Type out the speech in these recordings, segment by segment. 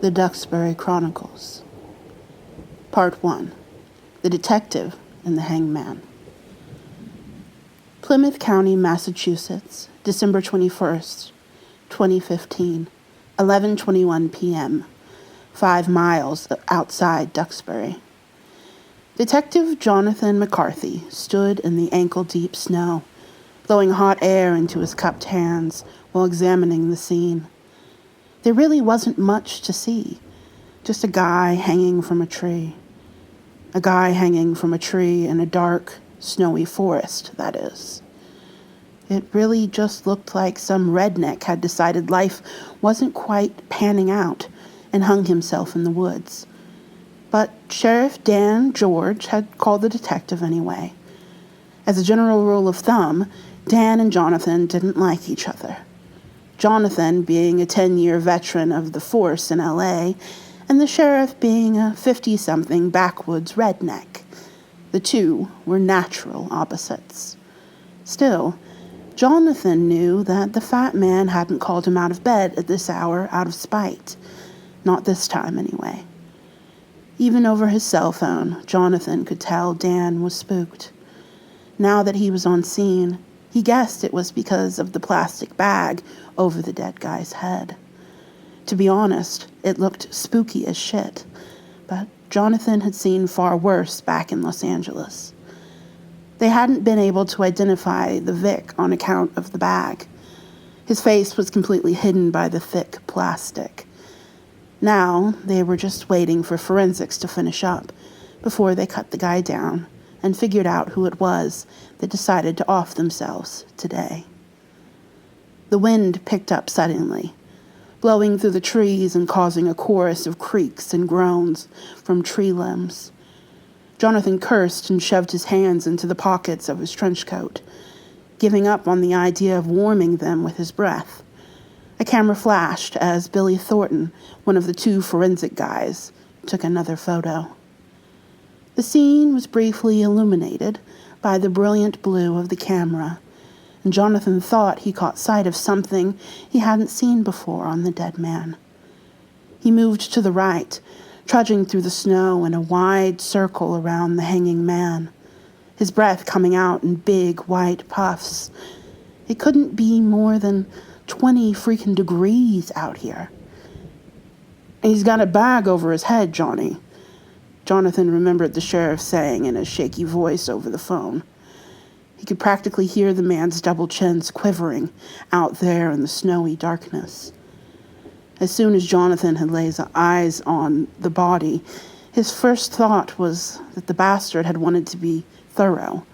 The Duxbury Chronicles. Part 1. The Detective and the Hangman. Plymouth County, Massachusetts, December 21st, 2015, 11:21 p.m., 5 miles outside Duxbury. Detective Jonathan McCarthy stood in the ankle-deep snow, blowing hot air into his cupped hands while examining the scene. There really wasn't much to see, just a guy hanging from a tree. A guy hanging from a tree in a dark, snowy forest, that is. It really just looked like some redneck had decided life wasn't quite panning out and hung himself in the woods. But Sheriff Dan George had called the detective anyway. As a general rule of thumb, Dan and Jonathan didn't like each other. Jonathan being a 10-year veteran of the force in L.A., and the sheriff being a 50-something backwoods redneck. The two were natural opposites. Still, Jonathan knew that the fat man hadn't called him out of bed at this hour out of spite. Not this time, anyway. Even over his cell phone, Jonathan could tell Dan was spooked. Now that he was on scene, he guessed it was because of the plastic bag over the dead guy's head. To be honest, it looked spooky as shit, but Jonathan had seen far worse back in Los Angeles. They hadn't been able to identify the Vic on account of the bag. His face was completely hidden by the thick plastic. Now, they were just waiting for forensics to finish up before they cut the guy down and figured out who it was that decided to off themselves today. The wind picked up suddenly, blowing through the trees and causing a chorus of creaks and groans from tree limbs. Jonathan cursed and shoved his hands into the pockets of his trench coat, giving up on the idea of warming them with his breath. A camera flashed as Billy Thornton, one of the two forensic guys, took another photo. The scene was briefly illuminated by the brilliant blue of the camera, and Jonathan thought he caught sight of something he hadn't seen before on the dead man. He moved to the right, trudging through the snow in a wide circle around the hanging man, his breath coming out in big white puffs. It couldn't be more than 20 freaking degrees out here. "He's got a bag over his head, Johnny," Jonathan remembered the sheriff saying in a shaky voice over the phone. He could practically hear the man's double chins quivering out there in the snowy darkness. As soon as Jonathan had laid eyes on the body, his first thought was that the bastard had wanted to be thorough.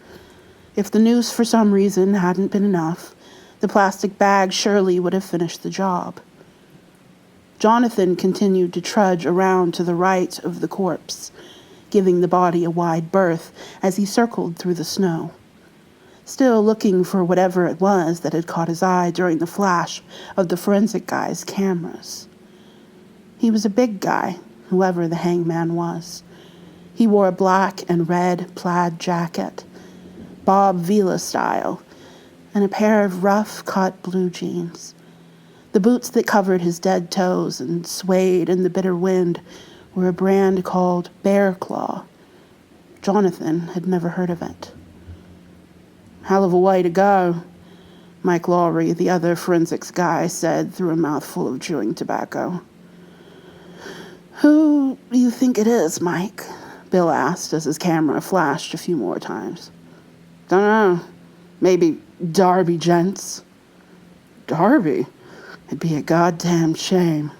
If the noose for some reason hadn't been enough, the plastic bag surely would have finished the job. Jonathan continued to trudge around to the right of the corpse, giving the body a wide berth as he circled through the snow, still looking for whatever it was that had caught his eye during the flash of the forensic guy's cameras. He was a big guy, whoever the hangman was. He wore a black and red plaid jacket, Bob Vila style, and a pair of rough-cut blue jeans. The boots that covered his dead toes and swayed in the bitter wind were a brand called Bear Claw. Jonathan had never heard of it. "Hell of a way to go," Mike Lowry, the other forensics guy, said through a mouthful of chewing tobacco. "Who do you think it is, Mike?" Bill asked as his camera flashed a few more times. "Dunno. Maybe Darby Gents." "Darby? It'd be a goddamn shame."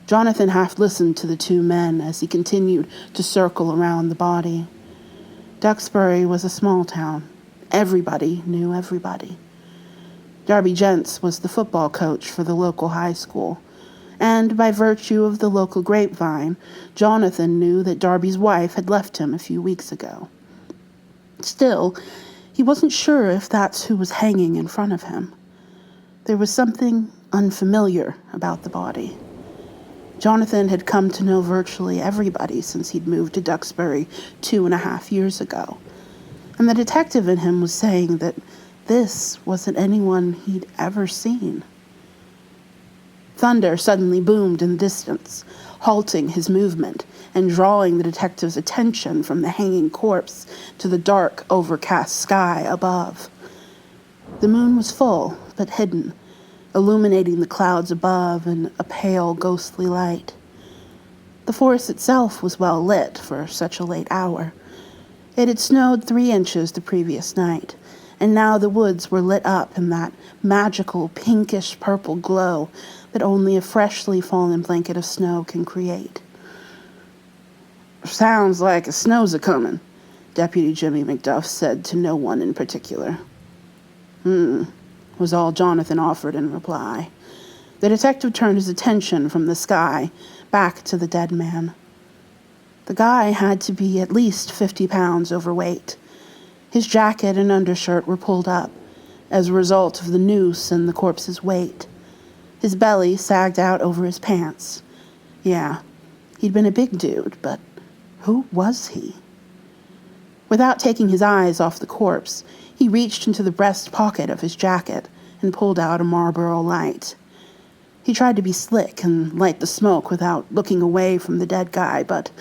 Jonathan half listened to the two men as he continued to circle around the body. Duxbury was a small town. Everybody knew everybody. Darby Gents was the football coach for the local high school, and by virtue of the local grapevine, Jonathan knew that Darby's wife had left him a few weeks ago. Still, he wasn't sure if that's who was hanging in front of him. There was something unfamiliar about the body. Jonathan had come to know virtually everybody since he'd moved to Duxbury 2.5 years ago, and the detective in him was saying that this wasn't anyone he'd ever seen. Thunder suddenly boomed in the distance, halting his movement and drawing the detective's attention from the hanging corpse to the dark, overcast sky above. The moon was full, but hidden, illuminating the clouds above in a pale, ghostly light. The forest itself was well lit for such a late hour. It had snowed 3 inches the previous night, and now the woods were lit up in that magical pinkish-purple glow that only a freshly fallen blanket of snow can create. "Sounds like a snow's a-comin'," Deputy Jimmy McDuff said to no one in particular. Was all Jonathan offered in reply. The detective turned his attention from the sky back to the dead man. The guy had to be at least 50 pounds overweight. His jacket and undershirt were pulled up as a result of the noose and the corpse's weight. His belly sagged out over his pants. Yeah, he'd been a big dude, but who was he? Without taking his eyes off the corpse, he reached into the breast pocket of his jacket and pulled out a Marlboro Light. He tried to be slick and light the smoke without looking away from the dead guy, but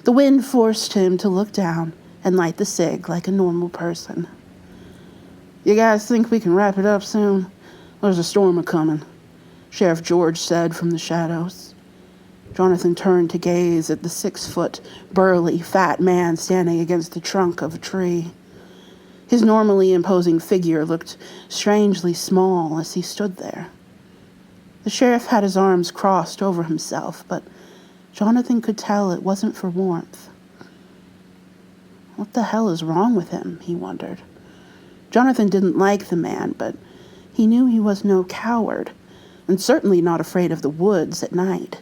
the wind forced him to look down and light the cig like a normal person. "You guys think we can wrap it up soon? There's a storm a-comin'," Sheriff George said from the shadows. Jonathan turned to gaze at the 6-foot, burly, fat man standing against the trunk of a tree. His normally imposing figure looked strangely small as he stood there. The sheriff had his arms crossed over himself, but Jonathan could tell it wasn't for warmth. What the hell is wrong with him, he wondered. Jonathan didn't like the man, but he knew he was no coward, and certainly not afraid of the woods at night.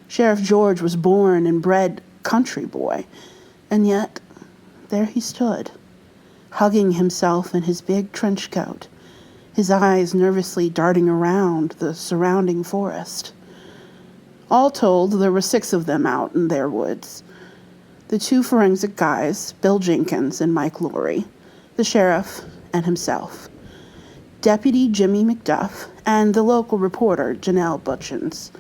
Sheriff George was born and bred country boy, and yet there he stood, hugging himself in his big trench coat, his eyes nervously darting around the surrounding forest. All told, there were 6 of them out in their woods. The 2 forensic guys, Bill Jenkins and Mike Laurie, the sheriff, and himself, Deputy Jimmy McDuff, and the local reporter, Janelle Butchins.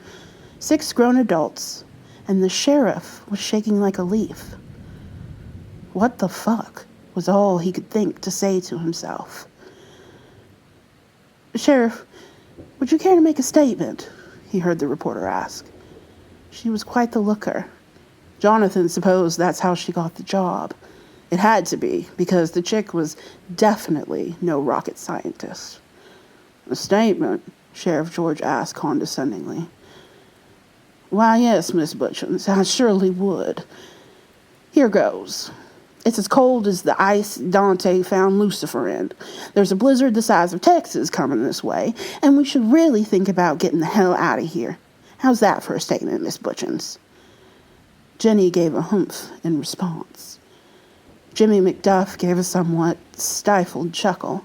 6 grown adults, and the sheriff was shaking like a leaf. What the fuck was all he could think to say to himself. "Sheriff, would you care to make a statement?" he heard the reporter ask. She was quite the looker. Jonathan supposed that's how she got the job. It had to be, because the chick was definitely no rocket scientist. "A statement?" Sheriff George asked condescendingly. "Why, yes, Miss Butchins, I surely would. Here goes. It's as cold as the ice Dante found Lucifer in. There's a blizzard the size of Texas coming this way, and we should really think about getting the hell out of here. How's that for a statement, Miss Butchins?" Jenny gave a humph in response. Jimmy McDuff gave a somewhat stifled chuckle.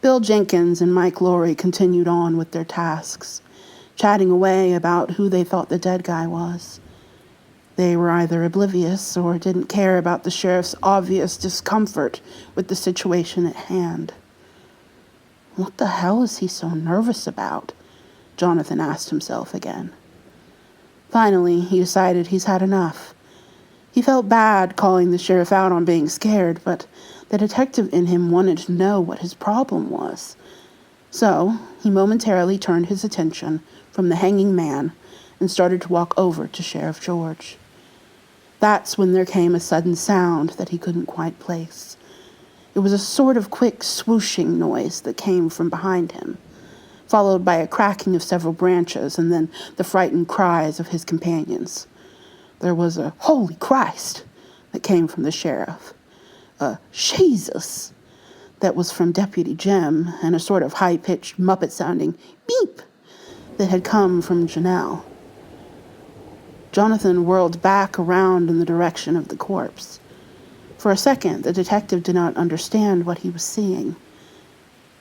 Bill Jenkins and Mike Laurie continued on with their tasks, chatting away about who they thought the dead guy was. They were either oblivious or didn't care about the sheriff's obvious discomfort with the situation at hand. What the hell is he so nervous about? Jonathan asked himself again. Finally, he decided he's had enough. He felt bad calling the sheriff out on being scared, but the detective in him wanted to know what his problem was. So, he momentarily turned his attention from the hanging man and started to walk over to Sheriff George. That's when there came a sudden sound that he couldn't quite place. It was a sort of quick swooshing noise that came from behind him, followed by a cracking of several branches and then the frightened cries of his companions. There was a "Holy Christ!" that came from the sheriff, a "Jesus!" that was from Deputy Jim, and a sort of high-pitched, Muppet-sounding beep that had come from Janelle. Jonathan whirled back around in the direction of the corpse. For a second, the detective did not understand what he was seeing.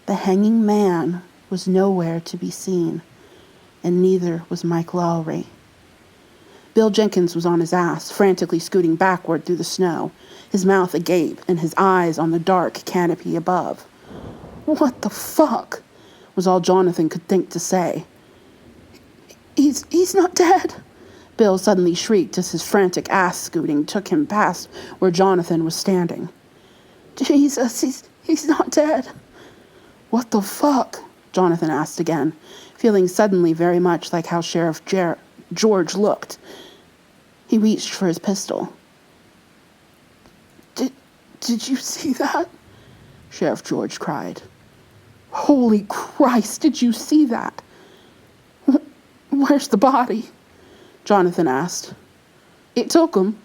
The hanging man was nowhere to be seen, and neither was Mike Lowry. Bill Jenkins was on his ass, frantically scooting backward through the snow, his mouth agape and his eyes on the dark canopy above. "What the fuck?" was all Jonathan could think to say. He's not dead, Bill suddenly shrieked as his frantic ass scooting took him past where Jonathan was standing. Jesus, he's not dead. What the fuck? Jonathan asked again, feeling suddenly very much like how Sheriff George looked. He reached for his pistol. Did you see that? Sheriff George cried. Holy Christ, did you see that? Where's the body? Jonathan asked. It took him,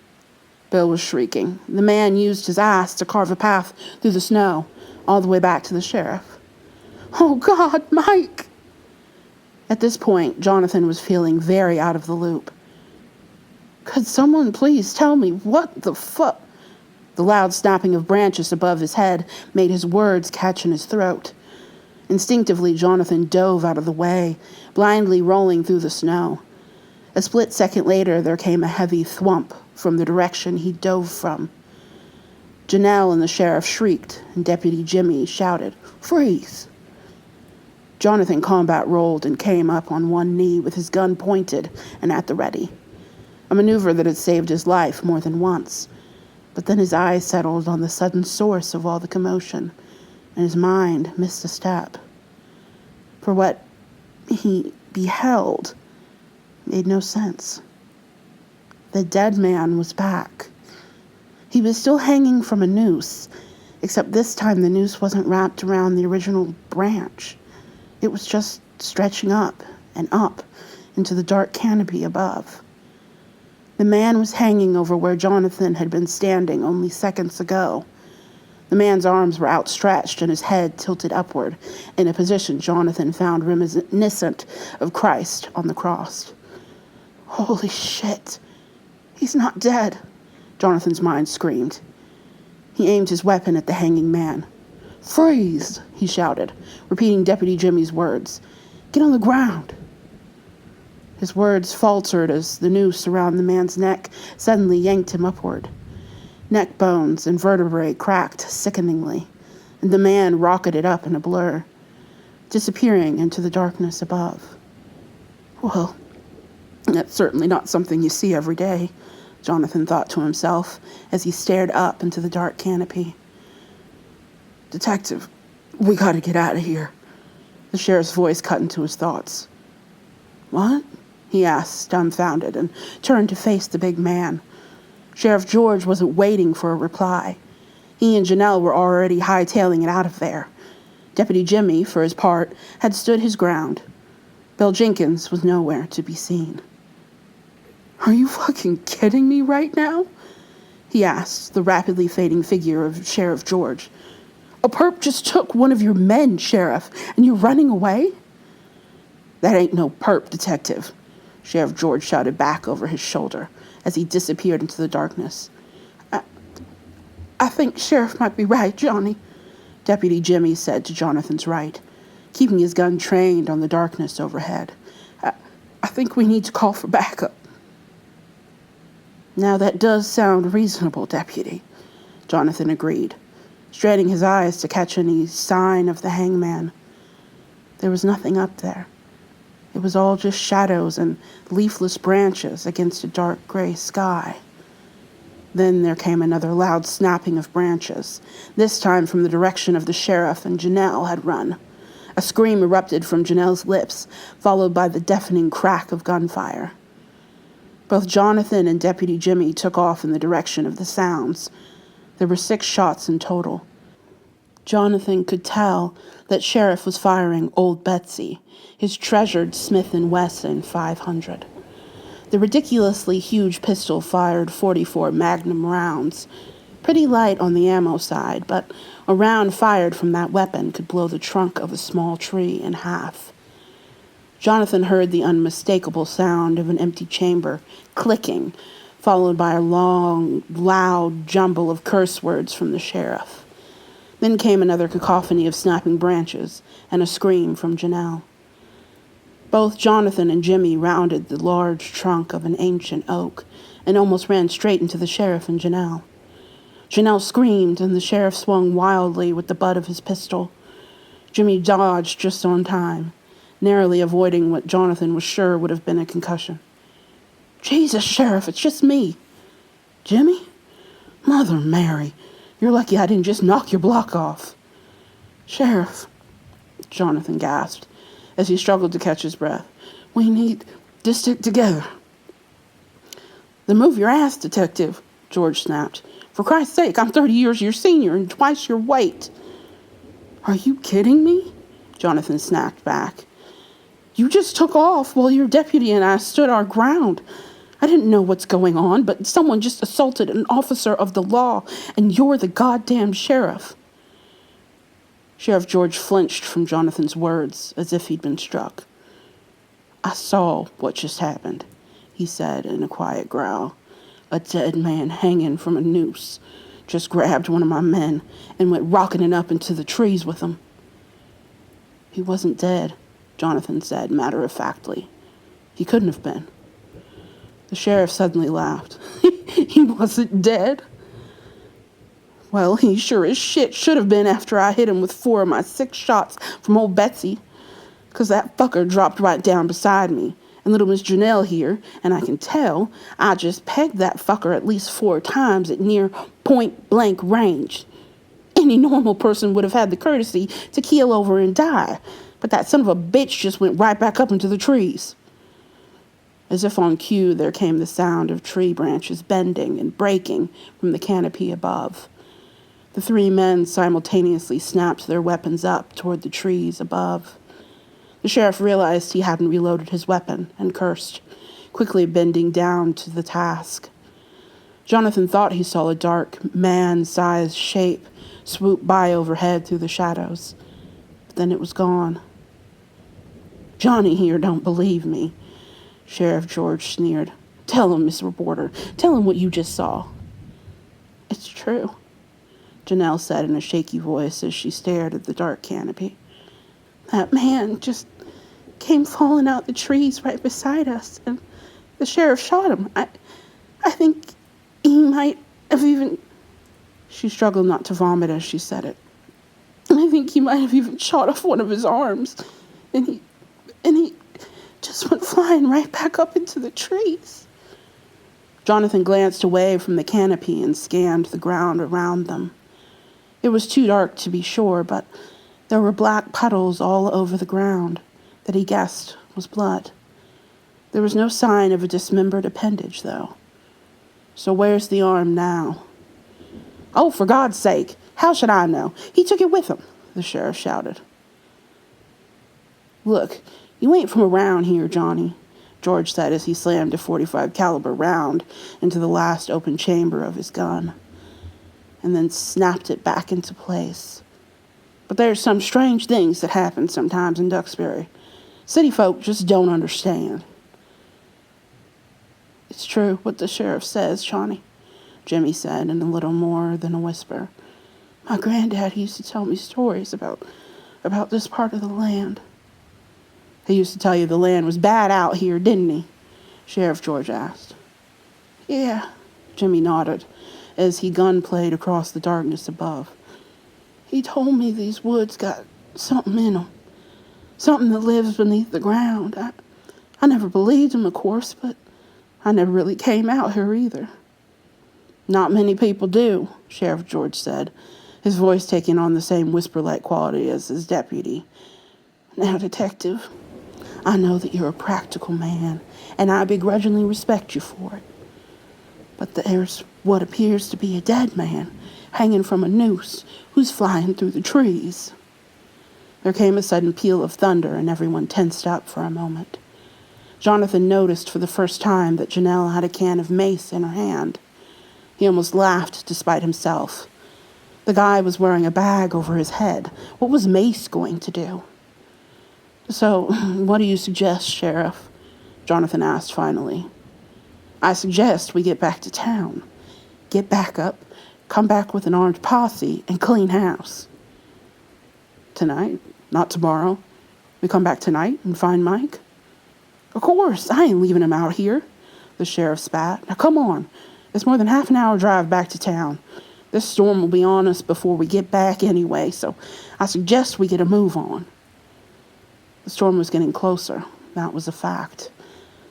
Bill was shrieking. The man used his ass to carve a path through the snow, all the way back to the sheriff. Oh, God, Mike! At this point, Jonathan was feeling very out of the loop. Could someone please tell me what the fuck? The loud snapping of branches above his head made his words catch in his throat. Instinctively, Jonathan dove out of the way, blindly rolling through the snow. A split second later, there came a heavy thwump from the direction he dove from. Janelle and the sheriff shrieked, and Deputy Jimmy shouted, Freeze! Jonathan combat rolled and came up on one knee with his gun pointed and at the ready. A maneuver that had saved his life more than once. But then his eyes settled on the sudden source of all the commotion, and his mind missed a step. For what he beheld made no sense. The dead man was back. He was still hanging from a noose, except this time the noose wasn't wrapped around the original branch. It was just stretching up and up into the dark canopy above. The man was hanging over where Jonathan had been standing only seconds ago. The man's arms were outstretched and his head tilted upward in a position Jonathan found reminiscent of Christ on the cross. Holy shit. He's not dead, Jonathan's mind screamed. He aimed his weapon at the hanging man. Freeze, he shouted, repeating Deputy Jimmy's words. Get on the ground. His words faltered as the noose around the man's neck suddenly yanked him upward. Neck bones and vertebrae cracked sickeningly, and the man rocketed up in a blur, disappearing into the darkness above. Well, that's certainly not something you see every day, Jonathan thought to himself as he stared up into the dark canopy. Detective, we gotta get out of here. The sheriff's voice cut into his thoughts. What? He asked, dumbfounded, and turned to face the big man. Sheriff George wasn't waiting for a reply. He and Janelle were already hightailing it out of there. Deputy Jimmy, for his part, had stood his ground. Bill Jenkins was nowhere to be seen. Are you fucking kidding me right now? He asked the rapidly fading figure of Sheriff George. A perp just took one of your men, Sheriff, and you're running away? That ain't no perp, Detective, Sheriff George shouted back over his shoulder as he disappeared into the darkness. I think Sheriff might be right, Johnny, Deputy Jimmy said to Jonathan's right, keeping his gun trained on the darkness overhead. I think we need to call for backup. Now that does sound reasonable, Deputy, Jonathan agreed, straining his eyes to catch any sign of the hangman. There was nothing up there. It was all just shadows and leafless branches against a dark gray sky. Then there came another loud snapping of branches, this time from the direction of the sheriff and Janelle had run. A scream erupted from Janelle's lips, followed by the deafening crack of gunfire. Both Jonathan and Deputy Jimmy took off in the direction of the sounds. There were 6 shots in total. Jonathan could tell that Sheriff was firing Old Betsy, his treasured Smith & Wesson 500. The ridiculously huge pistol fired 44 Magnum rounds, pretty light on the ammo side, but a round fired from that weapon could blow the trunk of a small tree in half. Jonathan heard the unmistakable sound of an empty chamber clicking, followed by a long, loud jumble of curse words from the sheriff. Then came another cacophony of snapping branches and a scream from Janelle. Both Jonathan and Jimmy rounded the large trunk of an ancient oak and almost ran straight into the sheriff and Janelle. Janelle screamed, and the sheriff swung wildly with the butt of his pistol. Jimmy dodged just on time, narrowly avoiding what Jonathan was sure would have been a concussion. Jesus, Sheriff, it's just me. Jimmy? Mother Mary, you're lucky I didn't just knock your block off. Sheriff, Jonathan gasped as he struggled to catch his breath. We need to stick together. Then move your ass, Detective, George snapped. For Christ's sake, I'm 30 years your senior and twice your weight. Are you kidding me? Jonathan snapped back. You just took off while your deputy and I stood our ground. I didn't know what's going on, but someone just assaulted an officer of the law, and you're the goddamn sheriff. Sheriff George flinched from Jonathan's words as if he'd been struck. I saw what just happened, he said in a quiet growl. A dead man hanging from a noose just grabbed one of my men and went rocketing up into the trees with him. He wasn't dead, Jonathan said matter-of-factly. He couldn't have been. The sheriff suddenly laughed. He wasn't dead? Well, he sure as shit should have been after I hit him with 4 of my 6 shots from old Betsy. 'Cause that fucker dropped right down beside me. And little Miss Janelle here, and I can tell, I just pegged that fucker at least 4 times at near point-blank range. Any normal person would have had the courtesy to keel over and die, but that son of a bitch just went right back up into the trees. As if on cue, there came the sound of tree branches bending and breaking from the canopy above. The 3 men simultaneously snapped their weapons up toward the trees above. The sheriff realized he hadn't reloaded his weapon and cursed, quickly bending down to the task. Jonathan thought he saw a dark, man-sized shape swoop by overhead through the shadows, but then it was gone. Johnny here don't believe me, Sheriff George sneered. Tell him, Miss Reporter. Tell him what you just saw. It's true, Janelle said in a shaky voice as she stared at the dark canopy. That man just came falling out the trees right beside us, and the sheriff shot him. I think he might have even... She struggled not to vomit as she said it. I think he might have even shot off one of his arms, and he just went flying right back up into the trees. Jonathan glanced away from the canopy and scanned the ground around them. It was too dark to be sure, but there were black puddles all over the ground that he guessed was blood. There was no sign of a dismembered appendage, though. So where's the arm now? Oh, for God's sake, how should I know? He took it with him, the sheriff shouted. Look, you ain't from around here, Johnny, George said as he slammed a .45 caliber round into the last open chamber of his gun, and then snapped it back into place. But there's some strange things that happen sometimes in Duxbury. City folk just don't understand. It's true what the sheriff says, Johnny, Jimmy said in a little more than a whisper. My granddad used to tell me stories about this part of the land. He used to tell you the land was bad out here, didn't he? Sheriff George asked. Yeah, Jimmy nodded as he gun-played across the darkness above. He told me these woods got something in them, something that lives beneath the ground. I never believed him, of course, but I never really came out here either. Not many people do, Sheriff George said, his voice taking on the same whisper-like quality as his deputy. Now, Detective, I know that you're a practical man, and I begrudgingly respect you for it. But there's what appears to be a dead man hanging from a noose who's flying through the trees. There came a sudden peal of thunder, and everyone tensed up for a moment. Jonathan noticed for the first time that Janelle had a can of mace in her hand. He almost laughed despite himself. The guy was wearing a bag over his head. What was mace going to do? So, what do you suggest, Sheriff? Jonathan asked finally. I suggest we get back to town. Get back up, come back with an armed posse, and clean house. Tonight? Not tomorrow? We come back tonight and find Mike? Of course, I ain't leaving him out here, the sheriff spat. Now come on. It's more than half an hour drive back to town. This storm will be on us before we get back anyway, so I suggest we get a move on. The storm was getting closer. That was a fact.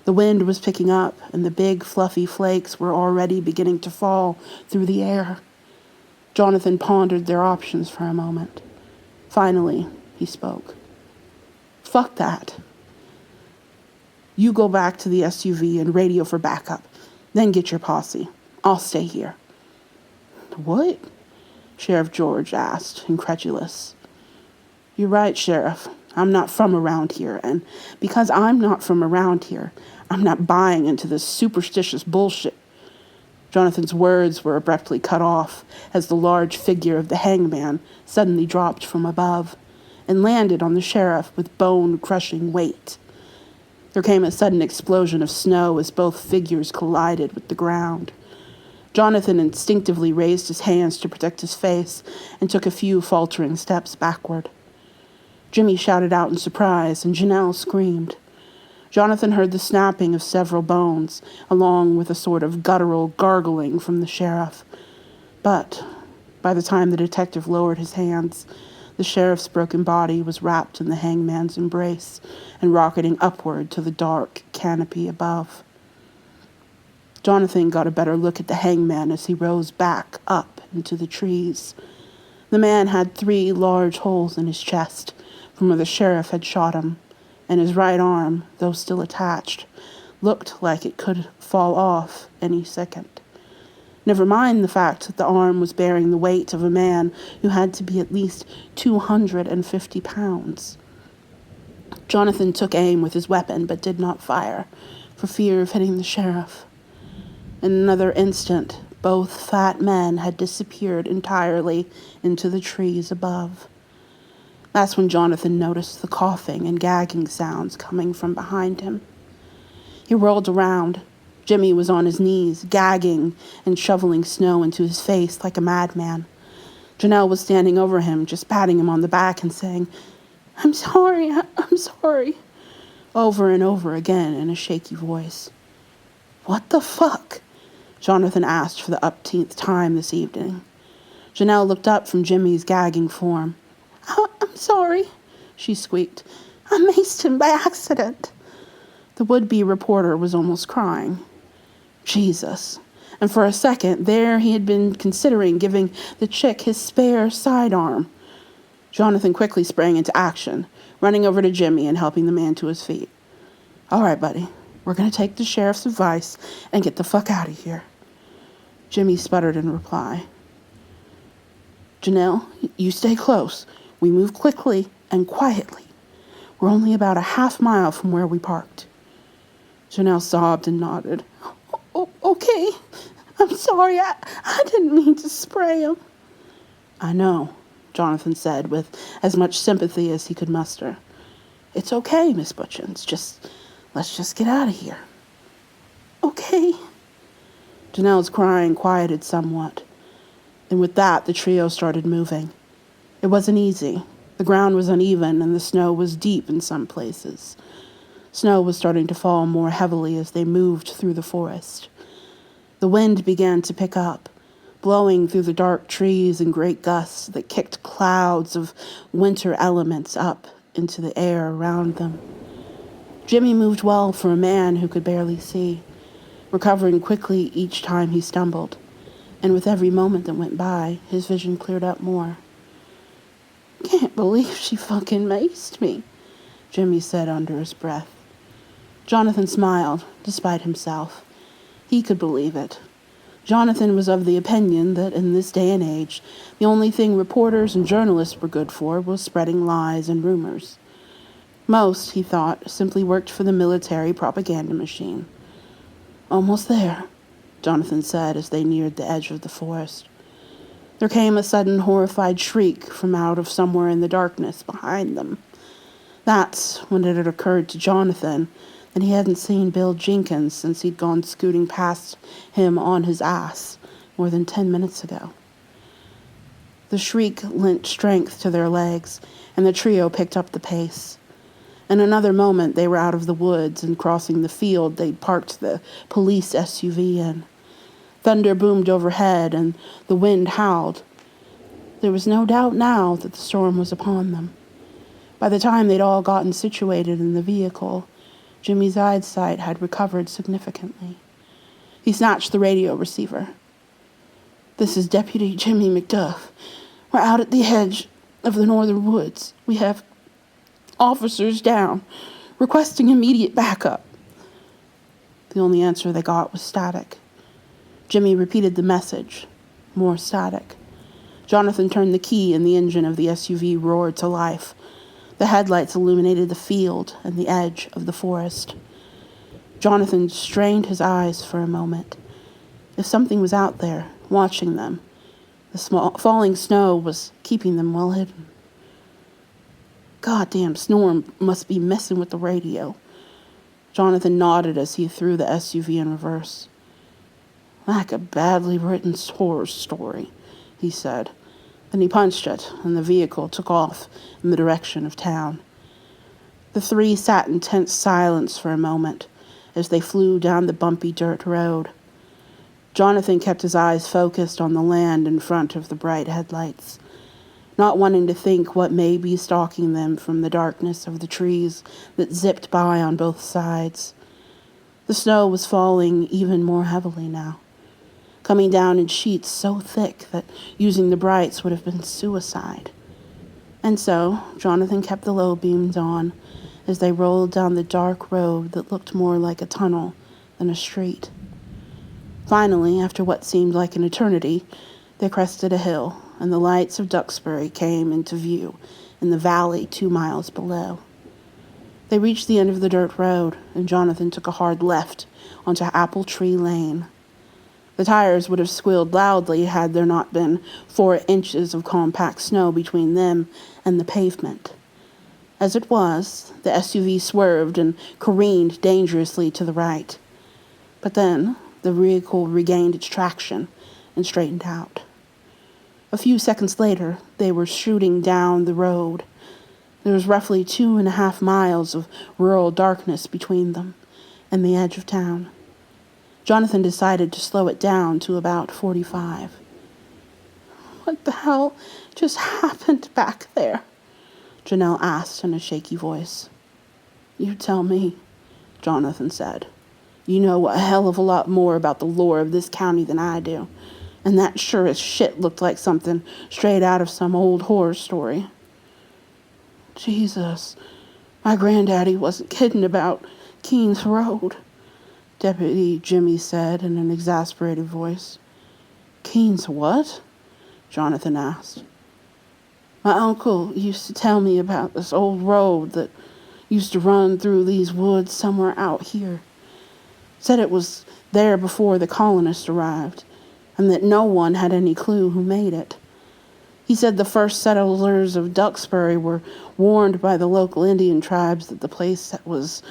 The wind was picking up, and the big, fluffy flakes were already beginning to fall through the air. Jonathan pondered their options for a moment. Finally, he spoke. Fuck that. You go back to the SUV and radio for backup. Then get your posse. I'll stay here. What? Sheriff George asked, incredulous. You're right, Sheriff. I'm not from around here, and because I'm not from around here, I'm not buying into this superstitious bullshit. Jonathan's words were abruptly cut off as the large figure of the hangman suddenly dropped from above and landed on the sheriff with bone-crushing weight. There came a sudden explosion of snow as both figures collided with the ground. Jonathan instinctively raised his hands to protect his face and took a few faltering steps backward. Jimmy shouted out in surprise, and Janelle screamed. Jonathan heard the snapping of several bones, along with a sort of guttural gargling from the sheriff. But by the time the detective lowered his hands, the sheriff's broken body was wrapped in the hangman's embrace and rocketing upward to the dark canopy above. Jonathan got a better look at the hangman as he rose back up into the trees. The man had 3 large holes in his chest from where the sheriff had shot him, and his right arm, though still attached, looked like it could fall off any second. Never mind the fact that the arm was bearing the weight of a man who had to be at least 250 pounds. Jonathan took aim with his weapon but did not fire, for fear of hitting the sheriff. In another instant, both fat men had disappeared entirely into the trees above. That's when Jonathan noticed the coughing and gagging sounds coming from behind him. He whirled around. Jimmy was on his knees, gagging and shoveling snow into his face like a madman. Janelle was standing over him, just patting him on the back and saying, I'm sorry, over and over again in a shaky voice. What the fuck? Jonathan asked for the upteenth time this evening. Janelle looked up from Jimmy's gagging form. I'm sorry, she squeaked. I maced him by accident. The would-be reporter was almost crying. Jesus. And for a second, there he had been considering giving the chick his spare sidearm. Jonathan quickly sprang into action, running over to Jimmy and helping the man to his feet. All right, buddy. We're going to take the sheriff's advice and get the fuck out of here. Jimmy sputtered in reply. Janelle, you stay close. We move quickly and quietly. We're only about a half mile from where we parked. Janelle sobbed and nodded. Okay. I'm sorry. I didn't mean to spray him. I know, Jonathan said with as much sympathy as he could muster. It's okay, Miss Butchins. Let's just get out of here. Okay. Janelle's crying quieted somewhat. And with that, the trio started moving. It wasn't easy. The ground was uneven and the snow was deep in some places. Snow was starting to fall more heavily as they moved through the forest. The wind began to pick up, blowing through the dark trees in great gusts that kicked clouds of winter elements up into the air around them. Jimmy moved well for a man who could barely see, recovering quickly each time he stumbled, and with every moment that went by, his vision cleared up more. Can't believe she fucking maced me, Jimmy said under his breath. Jonathan smiled, despite himself. He could believe it. Jonathan was of the opinion that in this day and age, the only thing reporters and journalists were good for was spreading lies and rumors. Most, he thought, simply worked for the military propaganda machine. Almost there, Jonathan said as they neared the edge of the forest. There came a sudden horrified shriek from out of somewhere in the darkness behind them. That's when it had occurred to Jonathan that he hadn't seen Bill Jenkins since he'd gone scooting past him on his ass more than 10 minutes ago. The shriek lent strength to their legs, and the trio picked up the pace. In another moment, they were out of the woods and crossing the field they'd parked the police SUV in. Thunder boomed overhead, and the wind howled. There was no doubt now that the storm was upon them. By the time they'd all gotten situated in the vehicle, Jimmy's eyesight had recovered significantly. He snatched the radio receiver. "This is Deputy Jimmy McDuff. We're out at the edge of the northern woods. We have officers down, requesting immediate backup." The only answer they got was static. Jimmy repeated the message. More static. Jonathan turned the key and the engine of the SUV roared to life. The headlights illuminated the field and the edge of the forest. Jonathan strained his eyes for a moment. If something was out there, watching them, the falling snow was keeping them well hidden. Goddamn storm must be messing with the radio. Jonathan nodded as he threw the SUV in reverse. "Like a badly written horror story," he said. Then he punched it, and the vehicle took off in the direction of town. The three sat in tense silence for a moment as they flew down the bumpy dirt road. Jonathan kept his eyes focused on the land in front of the bright headlights, not wanting to think what may be stalking them from the darkness of the trees that zipped by on both sides. The snow was falling even more heavily now, coming down in sheets so thick that using the brights would have been suicide. And so Jonathan kept the low beams on as they rolled down the dark road that looked more like a tunnel than a street. Finally, after what seemed like an eternity, they crested a hill, and the lights of Duxbury came into view in the valley 2 miles below. They reached the end of the dirt road, and Jonathan took a hard left onto Apple Tree Lane. The tires would have squealed loudly had there not been 4 inches of compact snow between them and the pavement. As it was, the SUV swerved and careened dangerously to the right. But then the vehicle regained its traction and straightened out. A few seconds later, they were shooting down the road. There was roughly 2.5 miles of rural darkness between them and the edge of town. Jonathan decided to slow it down to about 45. "What the hell just happened back there?" Janelle asked in a shaky voice. "You tell me," Jonathan said. "You know a hell of a lot more about the lore of this county than I do, and that sure as shit looked like something straight out of some old horror story." "Jesus, my granddaddy wasn't kidding about Keene's Road," Deputy Jimmy said in an exasperated voice. "Keene's what?" Jonathan asked. "My uncle used to tell me about this old road that used to run through these woods somewhere out here. Said it was there before the colonists arrived, and that no one had any clue who made it. He said the first settlers of Duxbury were warned by the local Indian tribes that the place was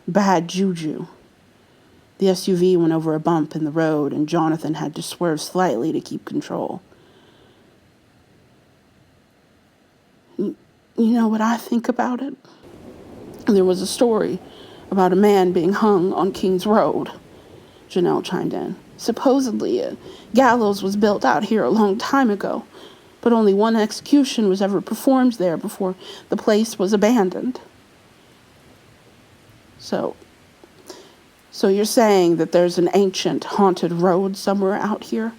bad juju." The SUV went over a bump in the road, and Jonathan had to swerve slightly to keep control. "You know what I think about it? There was a story about a man being hung on King's Road," Janelle chimed in. "Supposedly a gallows was built out here a long time ago, but only one execution was ever performed there before the place was abandoned." So you're saying that there's an ancient haunted road somewhere out here?"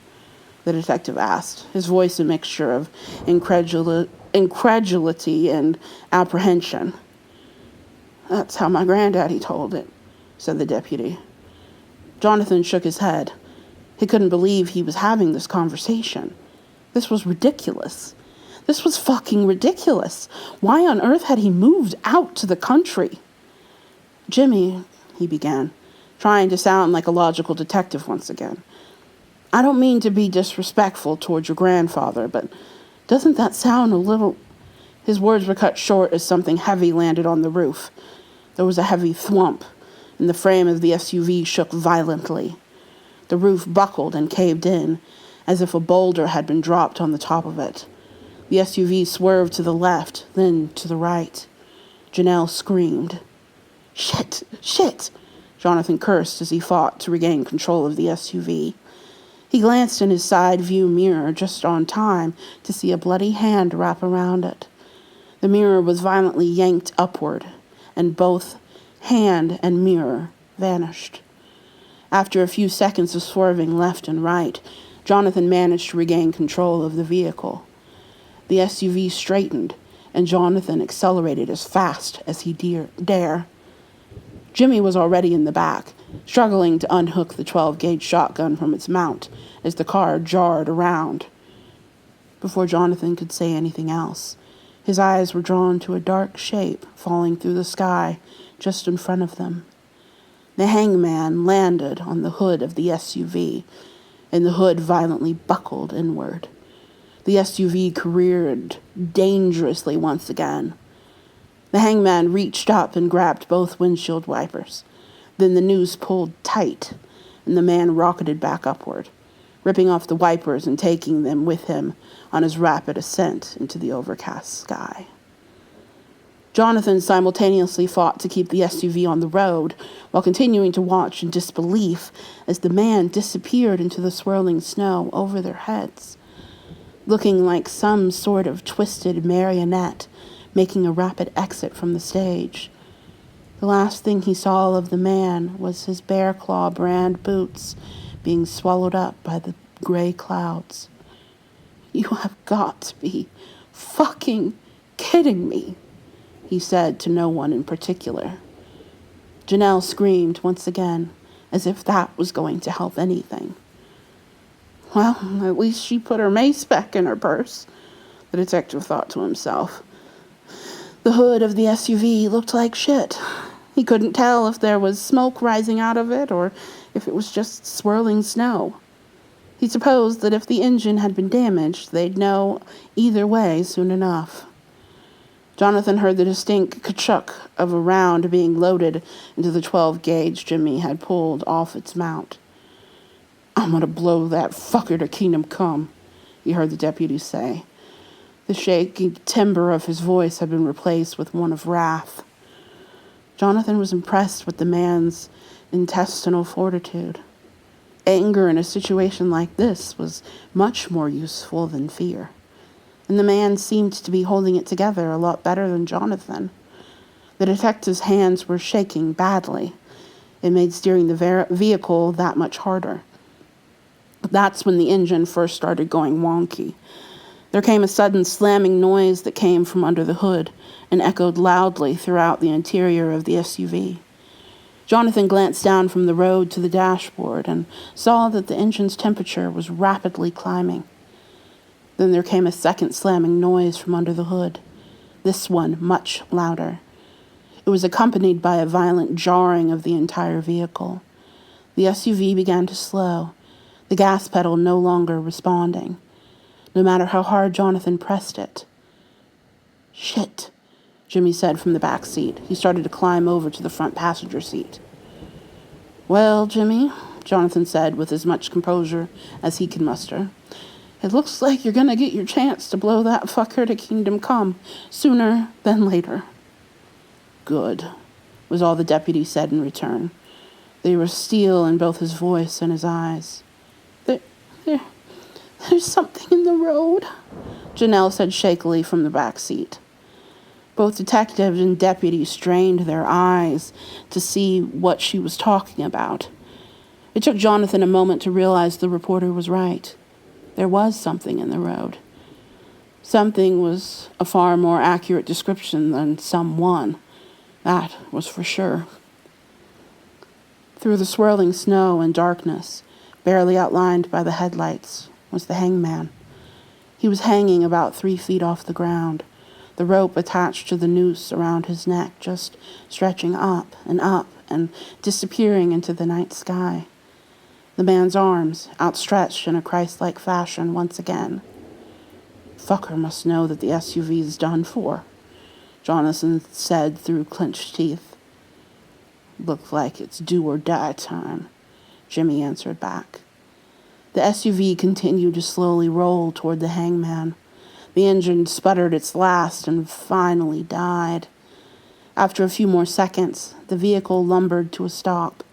the detective asked, his voice a mixture of incredulity and apprehension. "That's how my granddaddy told it," said the deputy. Jonathan shook his head. He couldn't believe he was having this conversation. This was ridiculous. This was fucking ridiculous. Why on earth had he moved out to the country? "Jimmy," he began, trying to sound like a logical detective once again. "I don't mean to be disrespectful towards your grandfather, but doesn't that sound a little..." His words were cut short as something heavy landed on the roof. There was a heavy thwump, and the frame of the SUV shook violently. The roof buckled and caved in, as if a boulder had been dropped on the top of it. The SUV swerved to the left, then to the right. Janelle screamed. "Shit! Shit!" Jonathan cursed as he fought to regain control of the SUV. He glanced in his side view mirror just on time to see a bloody hand wrap around it. The mirror was violently yanked upward, and both hand and mirror vanished. After a few seconds of swerving left and right, Jonathan managed to regain control of the vehicle. The SUV straightened, and Jonathan accelerated as fast as he dare. Jimmy was already in the back, struggling to unhook the 12-gauge shotgun from its mount as the car jarred around. Before Jonathan could say anything else, his eyes were drawn to a dark shape falling through the sky just in front of them. The hangman landed on the hood of the SUV, and the hood violently buckled inward. The SUV careered dangerously once again. The hangman reached up and grabbed both windshield wipers. Then the noose pulled tight, and the man rocketed back upward, ripping off the wipers and taking them with him on his rapid ascent into the overcast sky. Jonathan simultaneously fought to keep the SUV on the road while continuing to watch in disbelief as the man disappeared into the swirling snow over their heads, looking like some sort of twisted marionette making a rapid exit from the stage. The last thing he saw of the man was his Bear Claw brand boots being swallowed up by the gray clouds. "You have got to be fucking kidding me," he said to no one in particular. Janelle screamed once again, as if that was going to help anything. "Well, at least she put her mace back in her purse," the detective thought to himself. The hood of the SUV looked like shit. He couldn't tell if there was smoke rising out of it or if it was just swirling snow. He supposed that if the engine had been damaged, they'd know either way soon enough. Jonathan heard the distinct ka-chuck of a round being loaded into the 12-gauge Jimmy had pulled off its mount. "I'm gonna blow that fucker to kingdom come," he heard the deputy say. The shaky timbre of his voice had been replaced with one of wrath. Jonathan was impressed with the man's intestinal fortitude. Anger in a situation like this was much more useful than fear, and the man seemed to be holding it together a lot better than Jonathan. The detective's hands were shaking badly. It made steering the vehicle that much harder. That's when the engine first started going wonky. There came a sudden slamming noise that came from under the hood and echoed loudly throughout the interior of the SUV. Jonathan glanced down from the road to the dashboard and saw that the engine's temperature was rapidly climbing. Then there came a second slamming noise from under the hood, this one much louder. It was accompanied by a violent jarring of the entire vehicle. The SUV began to slow, the gas pedal no longer responding, no matter how hard Jonathan pressed it. "Shit," Jimmy said from the back seat. He started to climb over to the front passenger seat. "Well, Jimmy," Jonathan said with as much composure as he could muster, "it looks like you're gonna get your chance to blow that fucker to kingdom come sooner than later." "Good," was all the deputy said in return. There was steel in both his voice and his eyes. There's something in the road," Janelle said shakily from the back seat. Both detective and deputy strained their eyes to see what she was talking about. It took Jonathan a moment to realize the reporter was right. There was something in the road. Something was a far more accurate description than someone. That was for sure. Through the swirling snow and darkness, barely outlined by the headlights, was the hangman. He was hanging about 3 feet off the ground, the rope attached to the noose around his neck just stretching up and disappearing into the night sky. The man's arms outstretched in a Christ-like fashion once again. "Fucker must know that the SUV's done for," Jonathan said through clenched teeth. "Looks like it's do or die time," Jimmy answered back. The SUV continued to slowly roll toward the hangman. The engine sputtered its last and finally died. After a few more seconds, the vehicle lumbered to a stop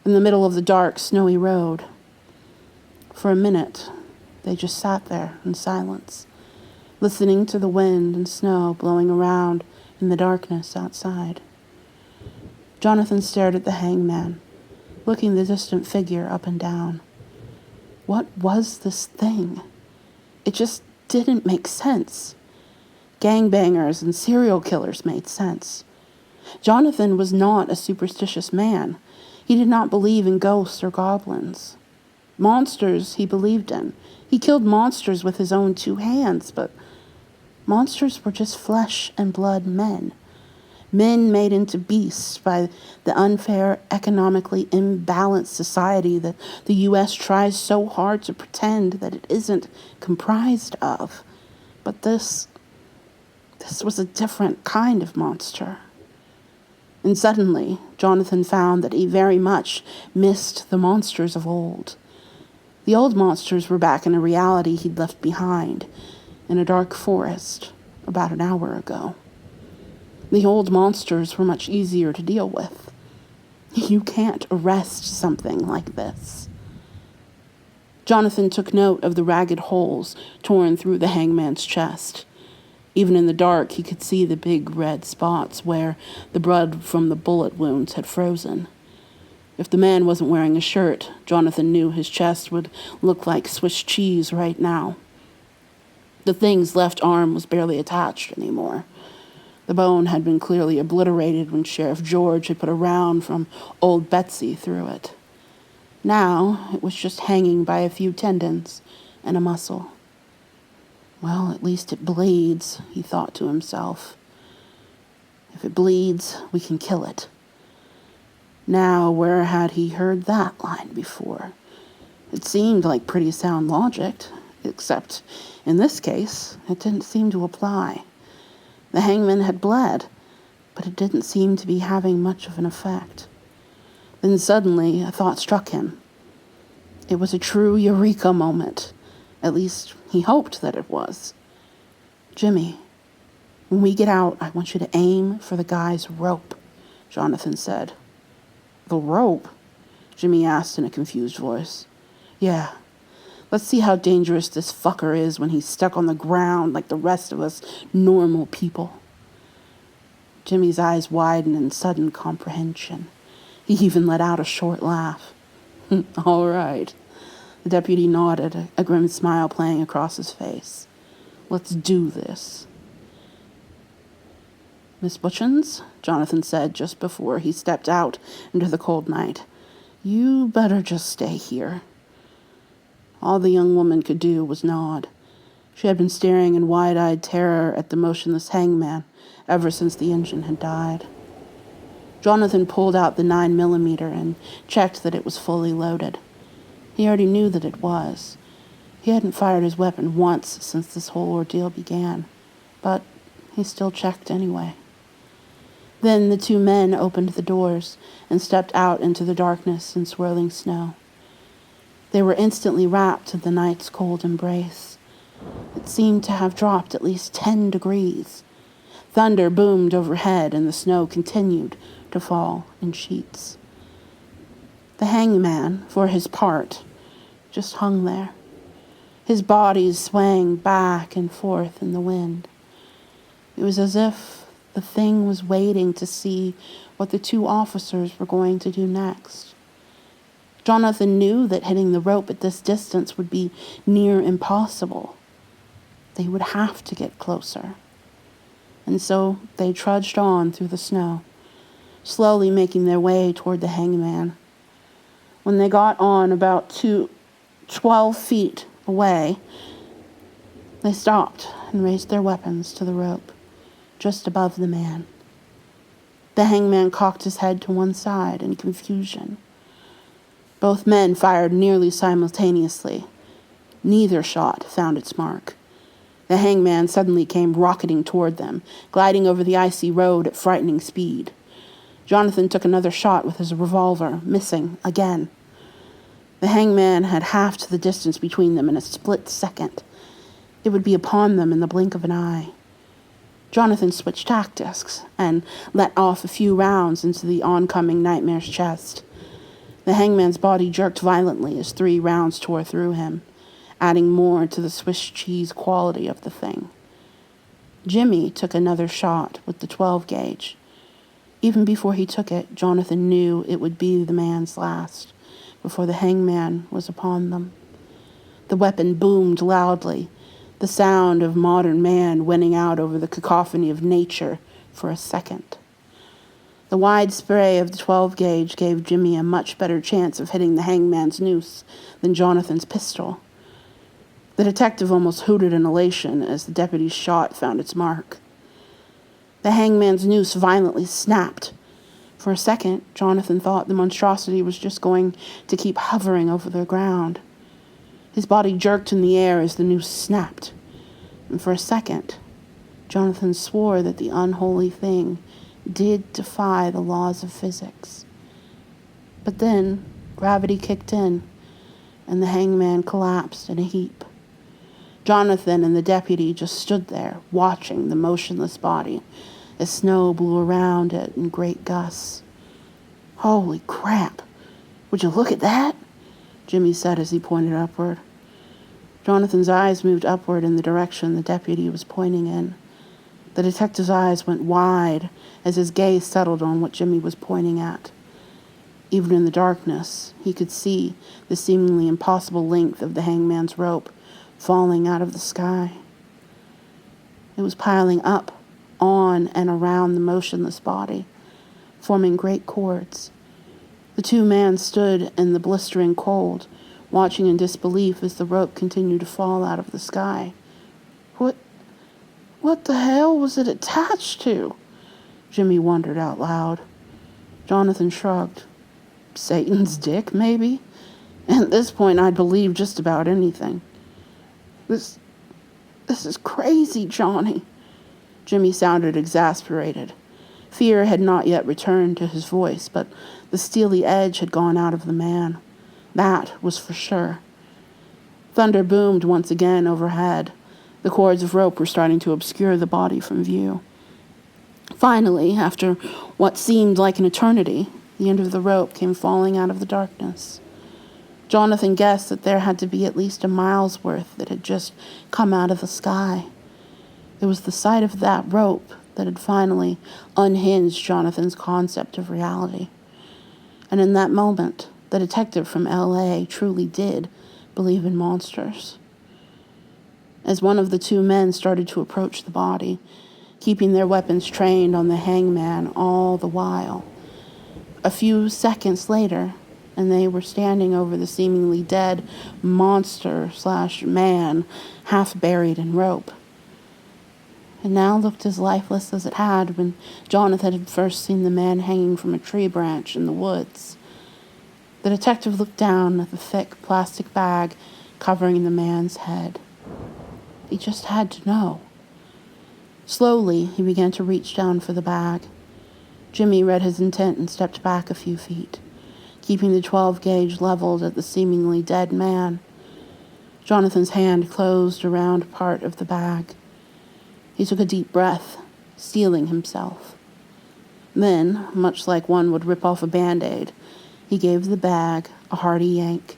in the middle of the dark, snowy road. For a minute, they just sat there in silence, listening to the wind and snow blowing around in the darkness outside. Jonathan stared at the hangman, looking the distant figure up and down. What was this thing? It just didn't make sense. Gangbangers and serial killers made sense. Jonathan was not a superstitious man. He did not believe in ghosts or goblins. Monsters he believed in. He killed monsters with his own 2 hands, but monsters were just flesh and blood men. Men made into beasts by the unfair, economically imbalanced society that the U.S. tries so hard to pretend that it isn't comprised of. But this was a different kind of monster. And suddenly, Jonathan found that he very much missed the monsters of old. The old monsters were back in a reality he'd left behind, in a dark forest, about an hour ago. The old monsters were much easier to deal with. You can't arrest something like this. Jonathan took note of the ragged holes torn through the hangman's chest. Even in the dark, he could see the big red spots where the blood from the bullet wounds had frozen. If the man wasn't wearing a shirt, Jonathan knew his chest would look like Swiss cheese right now. The thing's left arm was barely attached anymore. The bone had been clearly obliterated when Sheriff George had put a round from Old Betsy through it. Now it was just hanging by a few tendons and a muscle. Well, at least it bleeds, he thought to himself. If it bleeds, we can kill it. Now, where had he heard that line before? It seemed like pretty sound logic, except in this case, it didn't seem to apply. The hangman had bled, but it didn't seem to be having much of an effect. Then suddenly, a thought struck him. It was a true eureka moment. At least, he hoped that it was. Jimmy, when we get out, I want you to aim for the guy's rope, Jonathan said. The rope? Jimmy asked in a confused voice. Yeah. Let's see how dangerous this fucker is when he's stuck on the ground like the rest of us normal people. Jimmy's eyes widened in sudden comprehension. He even let out a short laugh. All right. The deputy nodded, a grim smile playing across his face. Let's do this. Miss Butchins, Jonathan said just before he stepped out into the cold night, you better just stay here. All the young woman could do was nod. She had been staring in wide-eyed terror at the motionless hangman ever since the engine had died. Jonathan pulled out the 9mm and checked that it was fully loaded. He already knew that it was. He hadn't fired his weapon once since this whole ordeal began, but he still checked anyway. Then the 2 men opened the doors and stepped out into the darkness and swirling snow. They were instantly wrapped in the night's cold embrace. It seemed to have dropped at least 10 degrees. Thunder boomed overhead and the snow continued to fall in sheets. The hangman, for his part, just hung there, his body swaying back and forth in the wind. It was as if the thing was waiting to see what the 2 officers were going to do next. Jonathan knew that hitting the rope at this distance would be near impossible. They would have to get closer. And so they trudged on through the snow, slowly making their way toward the hangman. When they got on about 12 feet away, they stopped and raised their weapons to the rope, just above the man. The hangman cocked his head to one side in confusion. Both men fired nearly simultaneously. Neither shot found its mark. The hangman suddenly came rocketing toward them, gliding over the icy road at frightening speed. Jonathan took another shot with his revolver, missing again. The hangman had halved the distance between them in a split second. It would be upon them in the blink of an eye. Jonathan switched tactics and let off a few rounds into the oncoming nightmare's chest. The hangman's body jerked violently as 3 rounds tore through him, adding more to the Swiss cheese quality of the thing. Jimmy took another shot with the 12 gauge. Even before he took it, Jonathan knew it would be the man's last, before the hangman was upon them. The weapon boomed loudly, the sound of modern man winning out over the cacophony of nature for a second. The wide spray of the 12 gauge gave Jimmy a much better chance of hitting the hangman's noose than Jonathan's pistol. The detective almost hooted in elation as the deputy's shot found its mark. The hangman's noose violently snapped. For a second, Jonathan thought the monstrosity was just going to keep hovering over the ground. His body jerked in the air as the noose snapped. And for a second, Jonathan swore that the unholy thing did defy the laws of physics. But then gravity kicked in, and the hangman collapsed in a heap. Jonathan and the deputy just stood there, watching the motionless body as snow blew around it in great gusts. "Holy crap! Would you look at that?" Jimmy said as he pointed upward. Jonathan's eyes moved upward in the direction the deputy was pointing in. The detective's eyes went wide as his gaze settled on what Jimmy was pointing at. Even in the darkness, he could see the seemingly impossible length of the hangman's rope falling out of the sky. It was piling up, on and around the motionless body, forming great cords. The two men stood in the blistering cold, watching in disbelief as the rope continued to fall out of the sky. What the hell was it attached to? Jimmy wondered out loud. Jonathan shrugged. Satan's dick, maybe? At this point, I'd believe just about anything. This is crazy, Johnny. Jimmy sounded exasperated. Fear had not yet returned to his voice, but the steely edge had gone out of the man. That was for sure. Thunder boomed once again overhead. The cords of rope were starting to obscure the body from view. Finally, after what seemed like an eternity, the end of the rope came falling out of the darkness. Jonathan guessed that there had to be at least a mile's worth that had just come out of the sky. It was the sight of that rope that had finally unhinged Jonathan's concept of reality. And in that moment, the detective from L.A. truly did believe in monsters. As one of the two men started to approach the body, keeping their weapons trained on the hangman all the while, a few seconds later, and they were standing over the seemingly dead monster/man, half buried in rope. It now looked as lifeless as it had when Jonathan had first seen the man hanging from a tree branch in the woods. The detective looked down at the thick plastic bag covering the man's head. He just had to know. Slowly, he began to reach down for the bag. Jimmy read his intent and stepped back a few feet, keeping the 12 gauge leveled at the seemingly dead man. Jonathan's hand closed around part of the bag. He took a deep breath, steeling himself. Then, much like one would rip off a Band-Aid, he gave the bag a hearty yank.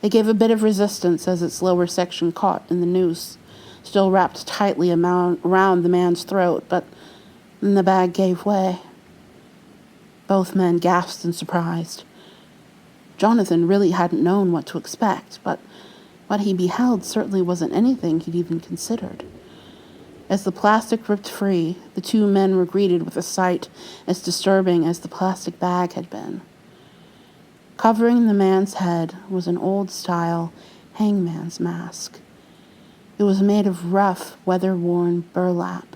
It gave a bit of resistance as its lower section caught in the noose, still wrapped tightly around the man's throat, but then the bag gave way. Both men gasped in surprise. Jonathan really hadn't known what to expect, but what he beheld certainly wasn't anything he'd even considered. As the plastic ripped free, the two men were greeted with a sight as disturbing as the plastic bag had been. Covering the man's head was an old-style hangman's mask. It was made of rough, weather-worn burlap.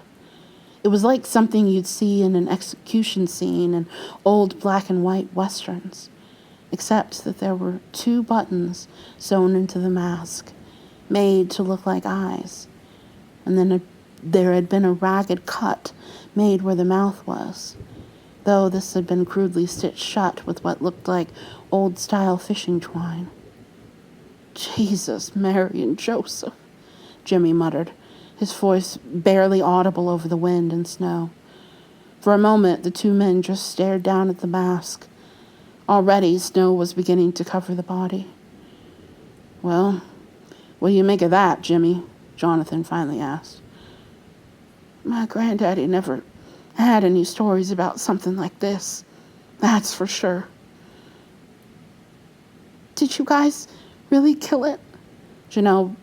It was like something you'd see in an execution scene in old black-and-white westerns, except that there were 2 buttons sewn into the mask, made to look like eyes, and then there had been a ragged cut made where the mouth was, though this had been crudely stitched shut with what looked like old-style fishing twine. "Jesus, Mary, and Joseph," Jimmy muttered, his voice barely audible over the wind and snow. For a moment, the two men just stared down at the mask. Already, snow was beginning to cover the body. "Well, what do you make of that, Jimmy?" Jonathan finally asked. My granddaddy never had any stories about something like this. That's for sure. Did you guys really kill it? Janelle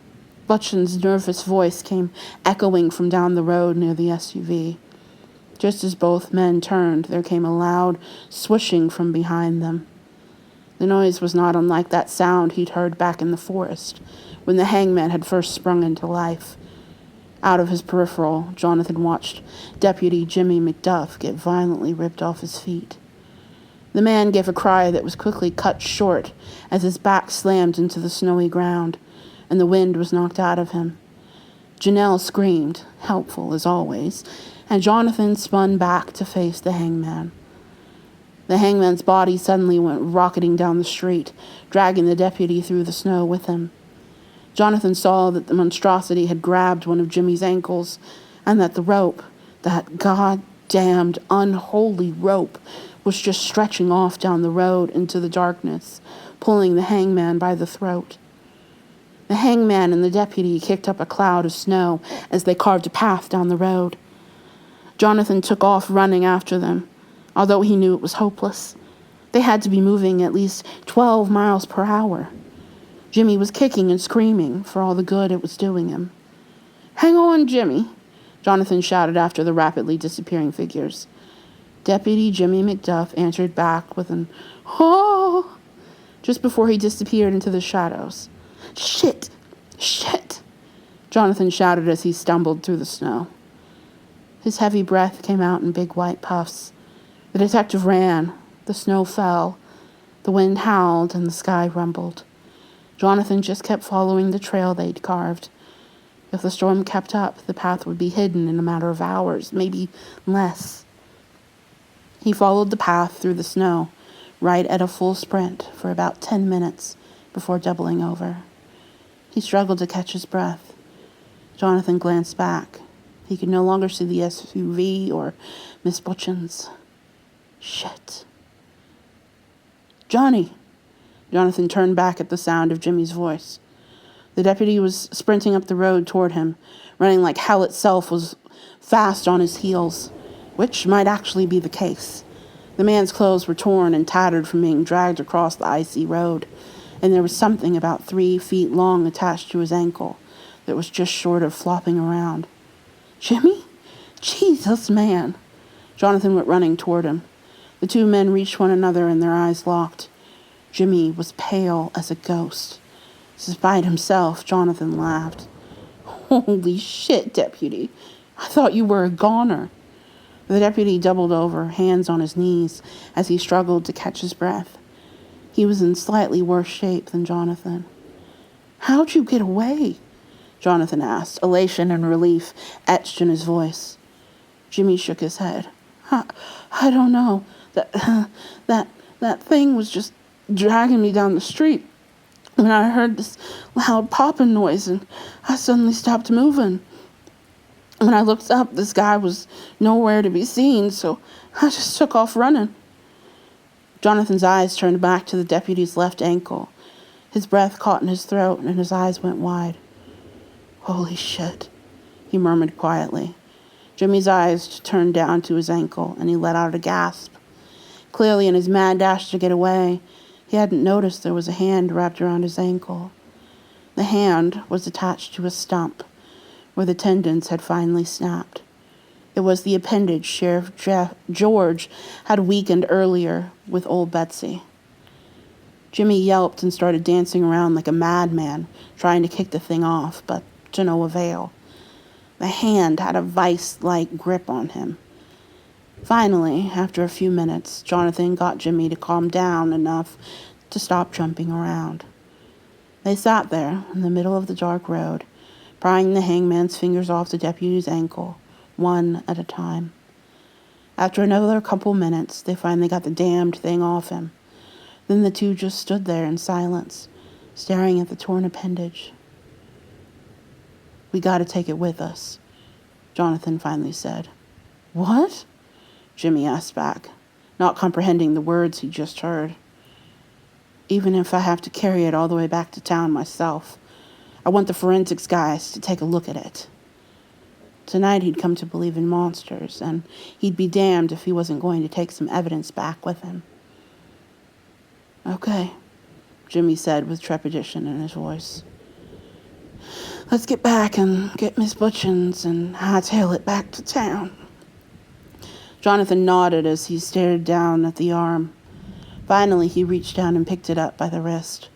Butchin's nervous voice came echoing from down the road near the SUV. Just as both men turned, there came a loud swishing from behind them. The noise was not unlike that sound he'd heard back in the forest, when the hangman had first sprung into life. Out of his peripheral, Jonathan watched Deputy Jimmy McDuff get violently ripped off his feet. The man gave a cry that was quickly cut short as his back slammed into the snowy ground, and the wind was knocked out of him. Janelle screamed, helpful as always, and Jonathan spun back to face the hangman. The hangman's body suddenly went rocketing down the street, dragging the deputy through the snow with him. Jonathan saw that the monstrosity had grabbed one of Jimmy's ankles, and that the rope, that goddamned unholy rope, was just stretching off down the road into the darkness, pulling the hangman by the throat. The hangman and the deputy kicked up a cloud of snow as they carved a path down the road. Jonathan took off running after them, although he knew it was hopeless. They had to be moving at least 12 miles per hour. Jimmy was kicking and screaming for all the good it was doing him. "Hang on, Jimmy," Jonathan shouted after the rapidly disappearing figures. Deputy Jimmy McDuff answered back with an "Oh!" just before he disappeared into the shadows. "Shit! Shit!" Jonathan shouted as he stumbled through the snow. His heavy breath came out in big white puffs. The detective ran. The snow fell. The wind howled and the sky rumbled. Jonathan just kept following the trail they'd carved. If the storm kept up, the path would be hidden in a matter of hours, maybe less. He followed the path through the snow, right at a full sprint for about 10 minutes before doubling over. He struggled to catch his breath. Jonathan glanced back. He could no longer see the SUV or Miss Butchins. Shit. "Johnny!" Jonathan turned back at the sound of Jimmy's voice. The deputy was sprinting up the road toward him, running like hell itself was fast on his heels, which might actually be the case. The man's clothes were torn and tattered from being dragged across the icy road, and there was something about 3 feet long attached to his ankle that was just short of flopping around. "Jimmy? Jesus, man!" Jonathan went running toward him. The two men reached one another and their eyes locked. Jimmy was pale as a ghost. Despite himself, Jonathan laughed. "Holy shit, deputy. I thought you were a goner." The deputy doubled over, hands on his knees, as he struggled to catch his breath. He was in slightly worse shape than Jonathan. "How'd you get away?" Jonathan asked, elation and relief etched in his voice. Jimmy shook his head. I don't know. That thing was just dragging me down the street when I heard this loud popping noise, and I suddenly stopped moving. When I looked up, this guy was nowhere to be seen, so I just took off running." Jonathan's eyes turned back to the deputy's left ankle. His breath caught in his throat, and his eyes went wide. "Holy shit," he murmured quietly. Jimmy's eyes turned down to his ankle, and he let out a gasp. Clearly, in his mad dash to get away, he hadn't noticed there was a hand wrapped around his ankle. The hand was attached to a stump, where the tendons had finally snapped. It was the appendage Sheriff George had weakened earlier with old Betsy. Jimmy yelped and started dancing around like a madman, trying to kick the thing off, but to no avail. The hand had a vice-like grip on him. Finally, after a few minutes, Jonathan got Jimmy to calm down enough to stop jumping around. They sat there in the middle of the dark road, prying the hangman's fingers off the deputy's ankle, one at a time. After another couple minutes, they finally got the damned thing off him. Then the two just stood there in silence, staring at the torn appendage. "We gotta take it with us," Jonathan finally said. "What?" Jimmy asked back, not comprehending the words he just heard. "Even if I have to carry it all the way back to town myself, I want the forensics guys to take a look at it." Tonight he'd come to believe in monsters, and he'd be damned if he wasn't going to take some evidence back with him. "Okay," Jimmy said with trepidation in his voice. "Let's get back and get Miss Butchins and hightail it back to town." Jonathan nodded as he stared down at the arm. Finally, he reached down and picked it up by the wrist.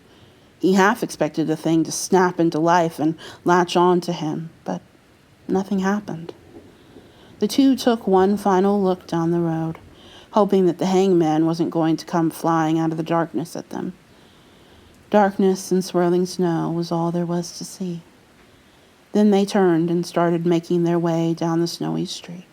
He half expected the thing to snap into life and latch on to him, but nothing happened. The two took one final look down the road, hoping that the hangman wasn't going to come flying out of the darkness at them. Darkness and swirling snow was all there was to see. Then they turned and started making their way down the snowy street.